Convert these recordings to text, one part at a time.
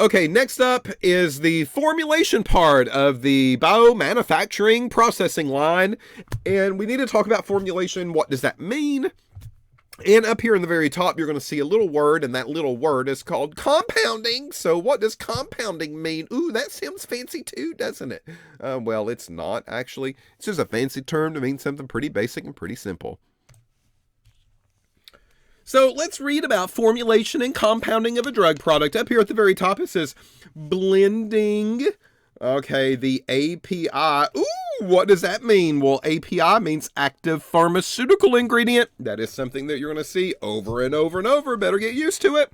Okay, next up is the formulation part of the biomanufacturing processing line. And we need to talk about formulation. What does that mean? And up here in the very top, you're going to see a little word, and that little word is called compounding. So what does compounding mean? Ooh, that sounds fancy too, doesn't it? Well, it's not, actually. It's just a fancy term to mean something pretty basic and pretty simple. So let's read about formulation and compounding of a drug product. Up here at the very top, it says blending. Okay, the API. Ooh, what does that mean? Well, API means active pharmaceutical ingredient. That is something that you're going to see over and over and over. Better get used to it.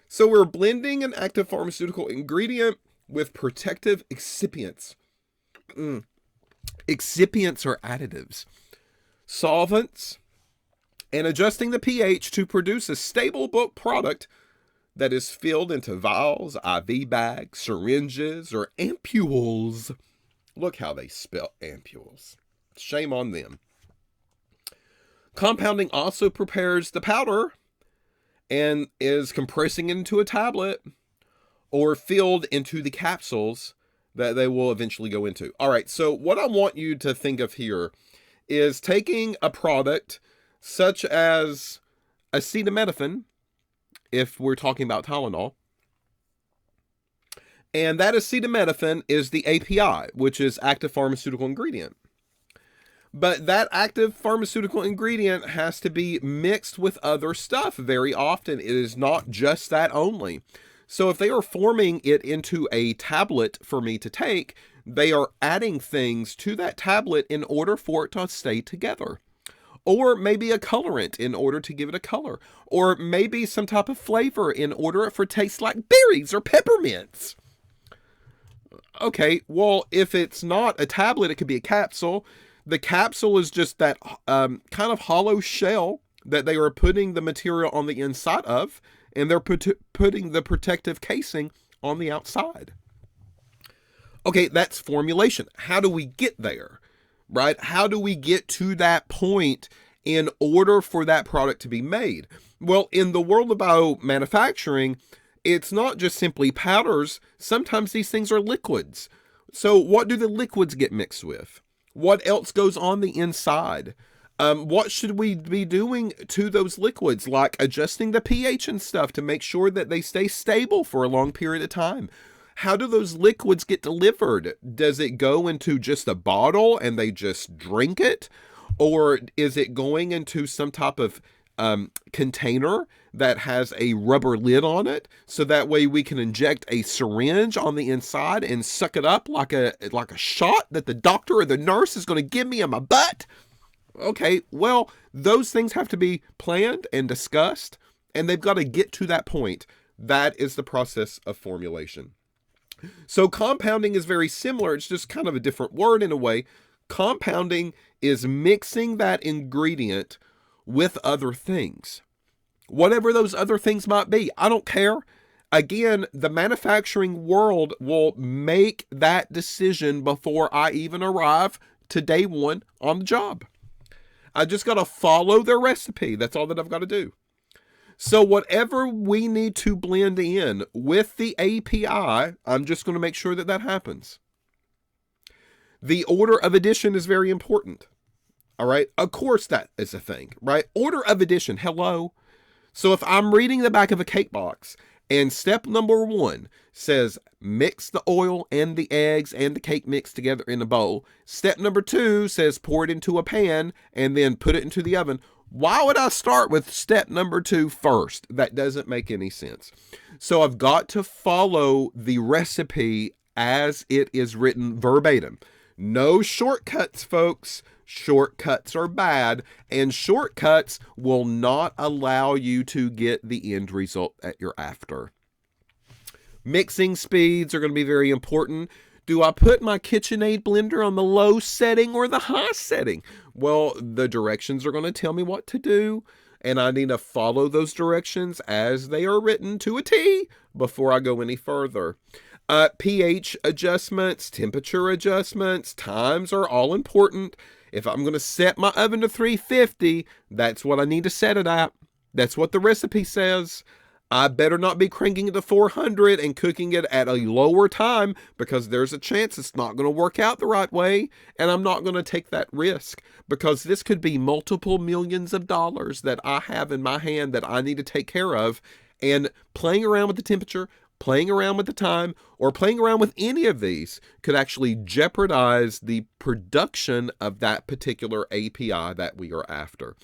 So we're blending an active pharmaceutical ingredient with protective excipients. Excipients are additives, solvents, and adjusting the pH to produce a stable bulk product that is filled into vials, IV bags, syringes, or ampules. Look how they spell ampules. Shame on them. Compounding also prepares the powder and is compressing into a tablet or filled into the capsules that they will eventually go into. All right, so what I want you to think of here is taking a product such as acetaminophen, if we're talking about Tylenol, and that acetaminophen is the API, which is active pharmaceutical ingredient. But that active pharmaceutical ingredient has to be mixed with other stuff very often. It is not just that only. So if they are forming it into a tablet for me to take, they are adding things to that tablet in order for it to stay together. Or maybe a colorant in order to give it a color. Or maybe some type of flavor in order for it to taste like berries or peppermints. Okay, well, if it's not a tablet, it could be a capsule. The capsule is just that kind of hollow shell that they are putting the material on the inside of, and they're putting the protective casing on the outside. Okay, that's formulation. How do we get there? Right? How do we get to that point in order for that product to be made? Well, in the world of biomanufacturing, it's not just simply powders. Sometimes these things are liquids. So what do the liquids get mixed with? What else goes on the inside? What should we be doing to those liquids, like adjusting the pH and stuff to make sure that they stay stable for a long period of time? How do those liquids get delivered? Does it go into just a bottle and they just drink it? Or is it going into some type of container that has a rubber lid on it, so that way we can inject a syringe on the inside and suck it up like a shot that the doctor or the nurse is going to give me in my butt? Okay, well, those things have to be planned and discussed, and they've got to get to that point. That is the process of formulation. So compounding is very similar. It's just kind of a different word in a way. Compounding is mixing that ingredient with other things. Whatever those other things might be, I don't care. Again, the manufacturing world will make that decision before I even arrive to day one on the job. I just got to follow their recipe. That's all that I've got to do. So whatever we need to blend in with the API, I'm just going to make sure that that happens. The order of addition is very important. All right. Of course that is a thing, right? Order of addition. Hello. So if I'm reading the back of a cake box and step number 1 says mix the oil and the eggs and the cake mix together in a bowl. Step number 2 says pour it into a pan and then put it into the oven. Why would I start with step number 2 first? That doesn't make any sense. So I've got to follow the recipe as it is written verbatim. No shortcuts, folks. Shortcuts are bad, and shortcuts will not allow you to get the end result that you're after. Mixing speeds are going to be very important. Do I put my KitchenAid blender on the low setting or the high setting? Well, the directions are going to tell me what to do, and I need to follow those directions as they are written to a T before I go any further. pH adjustments, temperature adjustments, times are all important. If I'm going to set my oven to 350, that's what I need to set it at. That's what the recipe says. I better not be cranking it to 400 and cooking it at a lower time, because there's a chance it's not going to work out the right way, and I'm not going to take that risk, because this could be multiple millions of dollars that I have in my hand that I need to take care of. And playing around with the temperature, playing around with the time, or playing around with any of these could actually jeopardize the production of that particular API that we are after.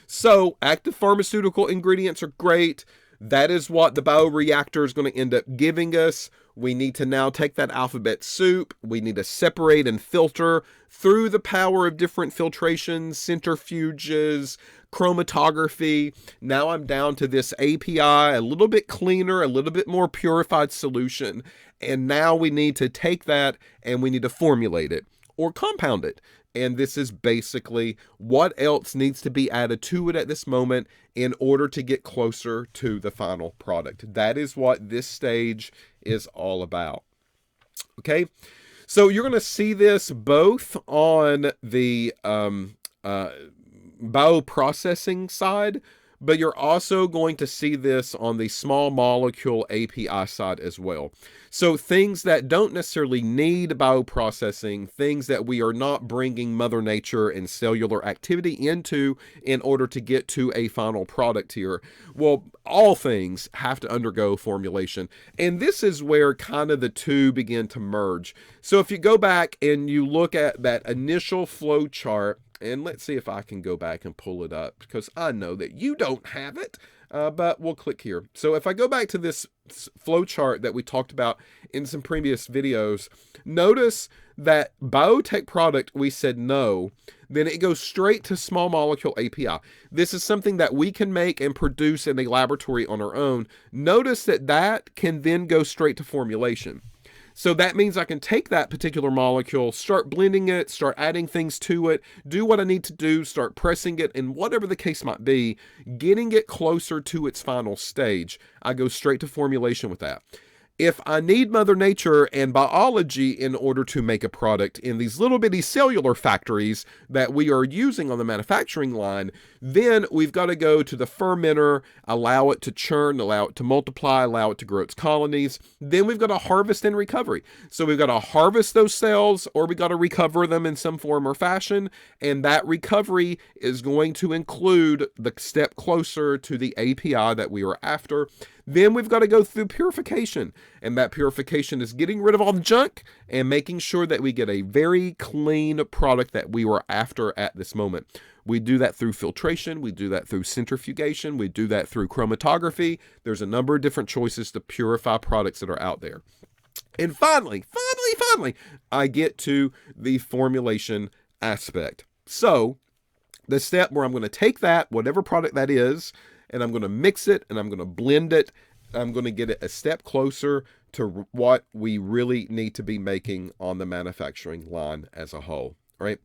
So active pharmaceutical ingredients are great. That is what the bioreactor is going to end up giving us. We need to now take that alphabet soup. We need to separate and filter through the power of different filtrations, centrifuges, chromatography. Now I'm down to this API, a little bit cleaner, a little bit more purified solution. And now we need to take that and we need to formulate it or compound it. And this is basically what else needs to be added to it at this moment in order to get closer to the final product. That is what this stage is all about. Okay, so you're going to see this both on the bioprocessing side, but you're also going to see this on the small molecule API side as well. So things that don't necessarily need bioprocessing, things that we are not bringing Mother Nature and cellular activity into in order to get to a final product here. Well, all things have to undergo formulation. And this is where kind of the two begin to merge. So if you go back and you look at that initial flow chart, and let's see if I can go back and pull it up, because I know that you don't have it, but we'll click here. So if I go back to this flow chart that we talked about in some previous videos, notice that biotech product, we said no, then it goes straight to small molecule API. This is something that we can make and produce in a laboratory on our own. Notice that that can then go straight to formulation. So that means I can take that particular molecule, start blending it, start adding things to it, do what I need to do, start pressing it, and whatever the case might be, getting it closer to its final stage. I go straight to formulation with that. If I need Mother Nature and biology in order to make a product in these little bitty cellular factories that we are using on the manufacturing line, then we've got to go to the fermenter, allow it to churn, allow it to multiply, allow it to grow its colonies. Then we've got to harvest and recovery. So we've got to harvest those cells, or we got to recover them in some form or fashion. And that recovery is going to include the step closer to the API that we are after. Then we've got to go through purification, and that purification is getting rid of all the junk and making sure that we get a very clean product that we were after at this moment. We do that through filtration, we do that through centrifugation, we do that through chromatography. There's a number of different choices to purify products that are out there. And finally, I get to the formulation aspect. So the step where I'm going to take that, whatever product that is, and I'm going to mix it and I'm going to blend it. I'm going to get it a step closer to what we really need to be making on the manufacturing line as a whole. All right.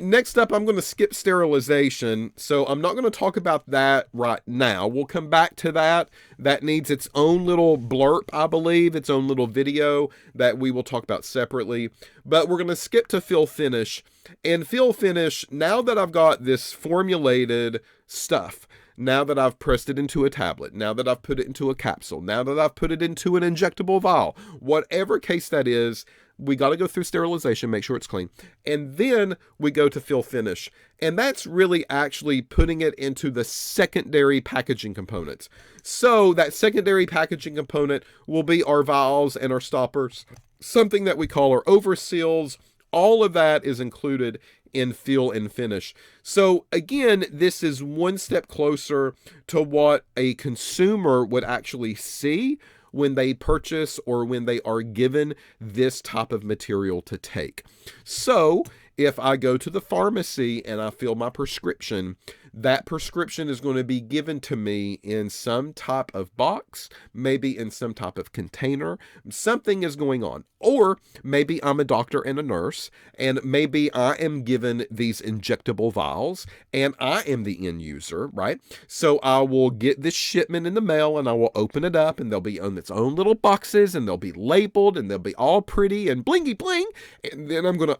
Next up, I'm going to skip sterilization. So I'm not going to talk about that right now. We'll come back to that. That needs its own little blurb, I believe, its own little video that we will talk about separately. But we're going to skip to fill finish. And fill finish, now that I've got this formulated stuff, now that I've pressed it into a tablet, now that I've put it into a capsule, now that I've put it into an injectable vial, whatever case that is, we got to go through sterilization, make sure it's clean. And then we go to fill finish. And that's really actually putting it into the secondary packaging components. So that secondary packaging component will be our vials and our stoppers, something that we call our overseals. All of that is included in fill and finish. So again, this is one step closer to what a consumer would actually see when they purchase or when they are given this type of material to take. So if I go to the pharmacy and I fill my prescription, that prescription is going to be given to me in some type of box, maybe in some type of container. Something is going on. Or maybe I'm a doctor and a nurse, and maybe I am given these injectable vials, and I am the end user, right? So I will get this shipment in the mail, and I will open it up, and they'll be on its own little boxes, and they'll be labeled, and they'll be all pretty and blingy bling. And then I'm going to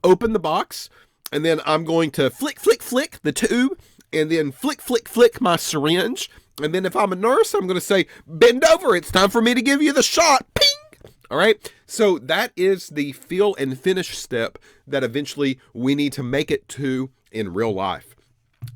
open the box, and then I'm going to flick the tube, and then flick my syringe. And then if I'm a nurse, I'm going to say, bend over, it's time for me to give you the shot. Ping! All right. So that is the fill and finish step that eventually we need to make it to in real life.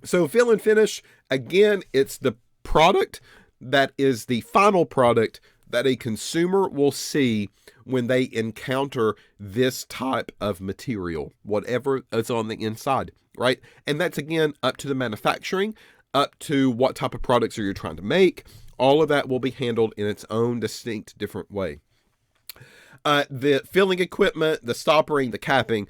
So fill and finish, again, it's the product that is the final product that a consumer will see when they encounter this type of material, whatever is on the inside, right? And that's, again, up to the manufacturing, up to what type of products are you trying to make. All of that will be handled in its own distinct, different way. The filling equipment, the stoppering, the capping,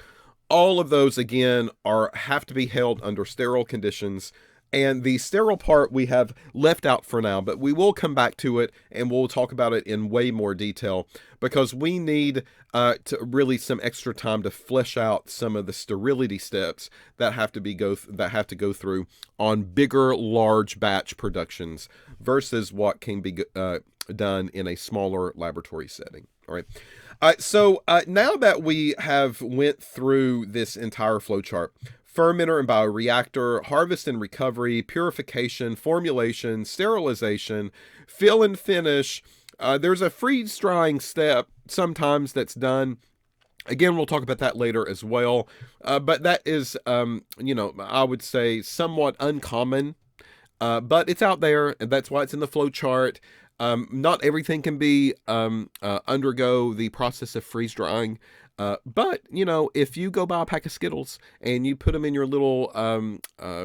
all of those, again, have to be held under sterile conditions. And the sterile part we have left out for now, but we will come back to it and we'll talk about it in way more detail, because we need to really some extra time to flesh out some of the sterility steps that have to go through on bigger, large batch productions versus what can be done in a smaller laboratory setting. All right. So now that we have went through this entire flowchart, fermenter and bioreactor, harvest and recovery, purification, formulation, sterilization, fill and finish. There's a freeze drying step sometimes that's done. Again, we'll talk about that later as well. But that is, I would say somewhat uncommon, but it's out there, and that's why it's in the flow chart. Not everything can be undergo the process of freeze drying. But, if you go buy a pack of Skittles and you put them in your little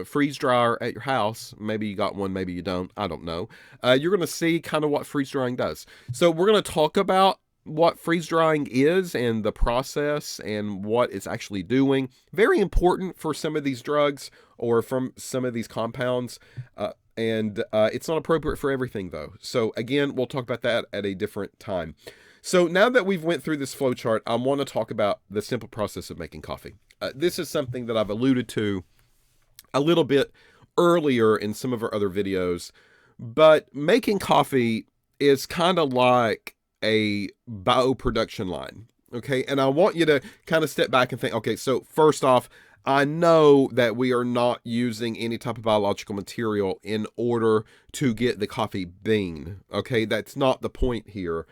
freeze dryer at your house, maybe you got one, maybe you don't, I don't know, you're going to see kind of what freeze drying does. So we're going to talk about what freeze drying is and the process and what it's actually doing. Very important for some of these drugs or from some of these compounds. And it's not appropriate for everything, though. So again, we'll talk about that at a different time. So now that we've went through this flowchart, I want to talk about the simple process of making coffee. This is something that I've alluded to a little bit earlier in some of our other videos, but making coffee is kind of like a bioproduction line, okay? And I want you to kind of step back and think, okay, so first off, I know that we are not using any type of biological material in order to get the coffee bean, okay? That's not the point here.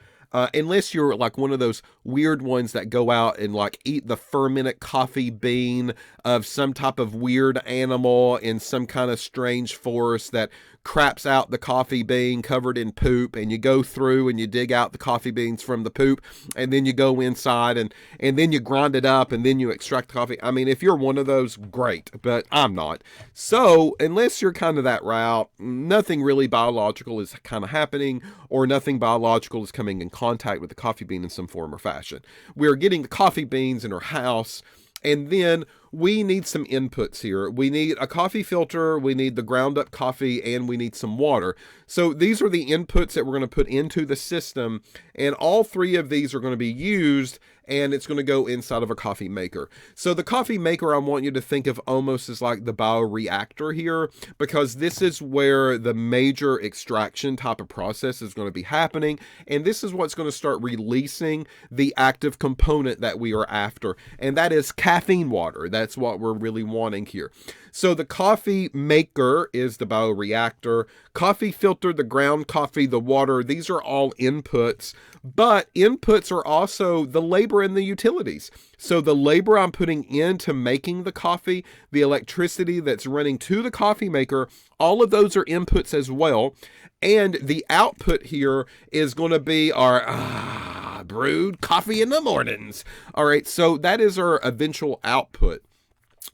Unless you're like one of those weird ones that go out and like eat the fermented coffee bean of some type of weird animal in some kind of strange forest that craps out the coffee bean covered in poop, and you go through and you dig out the coffee beans from the poop, and then you go inside and then you grind it up and then you extract the coffee. I mean, if you're one of those, great, but I'm not. So unless you're kind of that route, nothing really biological is kind of happening, or nothing biological is coming in contact with the coffee bean in some form or fashion. We're getting the coffee beans in our house, and then we need some inputs here. We need a coffee filter, we need the ground up coffee, and we need some water. So these are the inputs that we're going to put into the system, and all three of these are going to be used, and it's going to go inside of a coffee maker. So the coffee maker, I want you to think of almost as like the bioreactor here, because this is where the major extraction type of process is going to be happening, and this is what's going to start releasing the active component that we are after, and that is caffeine water. That's what we're really wanting here. So the coffee maker is the bioreactor. Coffee filter, the ground coffee, the water, these are all inputs, but inputs are also the labor and the utilities. So the labor I'm putting into making the coffee, the electricity that's running to the coffee maker, all of those are inputs as well. And the output here is going to be our brewed coffee in the mornings. All right, so that is our eventual output.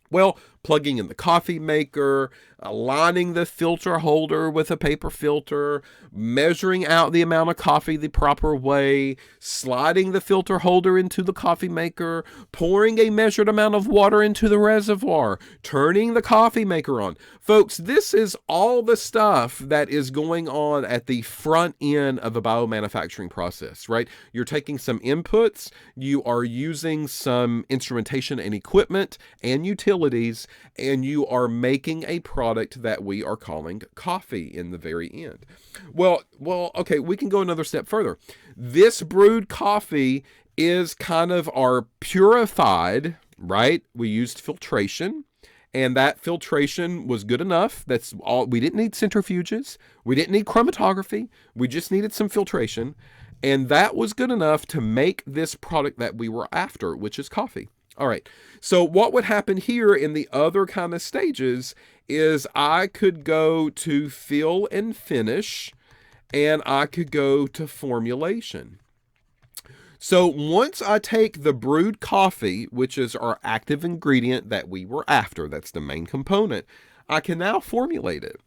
Well, plugging in the coffee maker, aligning the filter holder with a paper filter, measuring out the amount of coffee the proper way, sliding the filter holder into the coffee maker, pouring a measured amount of water into the reservoir, turning the coffee maker on. Folks, this is all the stuff that is going on at the front end of a biomanufacturing process, right? You're taking some inputs, you are using some instrumentation and equipment and utilities, and you are making a product that we are calling coffee in the very end. Well, okay, we can go another step further. This brewed coffee is kind of our purified, right? We used filtration, and that filtration was good enough. That's all. We didn't need centrifuges. We didn't need chromatography. We just needed some filtration, and that was good enough to make this product that we were after, which is coffee. All right. So what would happen here in the other kind of stages is I could go to fill and finish, and I could go to formulation. So once I take the brewed coffee, which is our active ingredient that we were after, that's the main component, I can now formulate it.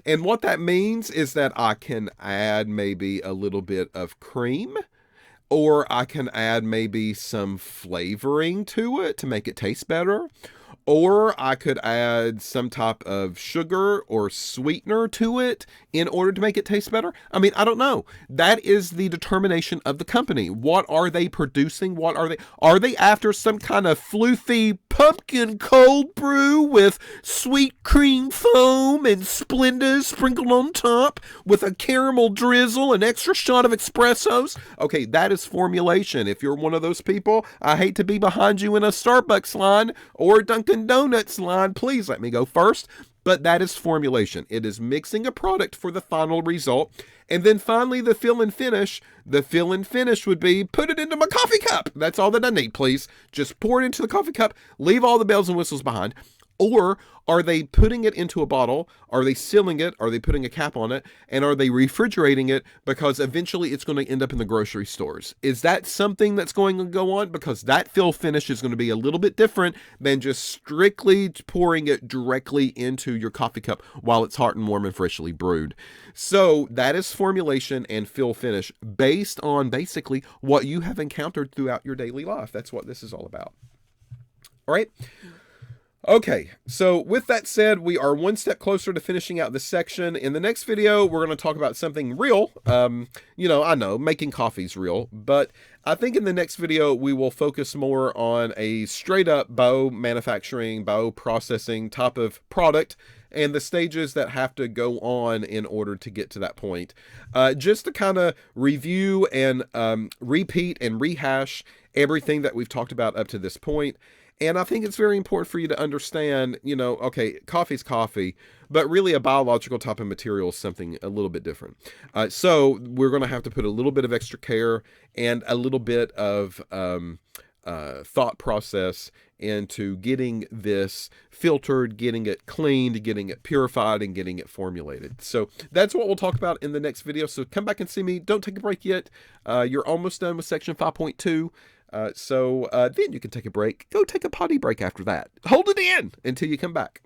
And what that means is that I can add maybe a little bit of cream, or I can add maybe some flavoring to it to make it taste better. Or I could add some type of sugar or sweetener to it in order to make it taste better. I mean, I don't know. That is the determination of the company. What are they producing? What are they? Are they after some kind of floofy pumpkin cold brew with sweet cream foam and Splenda sprinkled on top with a caramel drizzle, an extra shot of espressos? Okay, that is formulation. If you're one of those people, I hate to be behind you in a Starbucks line or Dunkin' Donuts line. Please let me go first. But that is formulation. It is mixing a product for the final result. And then finally, the fill and finish. The fill and finish would be put it into my coffee cup. That's all that I need, please. Just pour it into the coffee cup. Leave all the bells and whistles behind. Or are they putting it into a bottle? Are they sealing it? Are they putting a cap on it? And are they refrigerating it? Because eventually it's going to end up in the grocery stores. Is that something that's going to go on? Because that fill finish is going to be a little bit different than just strictly pouring it directly into your coffee cup while it's hot and warm and freshly brewed. So that is formulation and fill finish based on basically what you have encountered throughout your daily life. That's what this is all about. All right. Okay, so with that said, we are one step closer to finishing out this section. In the next video, we're going to talk about something real. I know making coffee is real, but I think in the next video, we will focus more on a straight up biomanufacturing, bioprocessing type of product and the stages that have to go on in order to get to that point. Just to kind of review and repeat and rehash everything that we've talked about up to this point. And I think it's very important for you to understand, okay, coffee's coffee, but really a biological type of material is something a little bit different. So we're going to have to put a little bit of extra care and a little bit of thought process into getting this filtered, getting it cleaned, getting it purified, and getting it formulated. So that's what we'll talk about in the next video. So come back and see me. Don't take a break yet. You're almost done with section 5.2. So then you can take a break. Go take a potty break after that. Hold it in until you come back.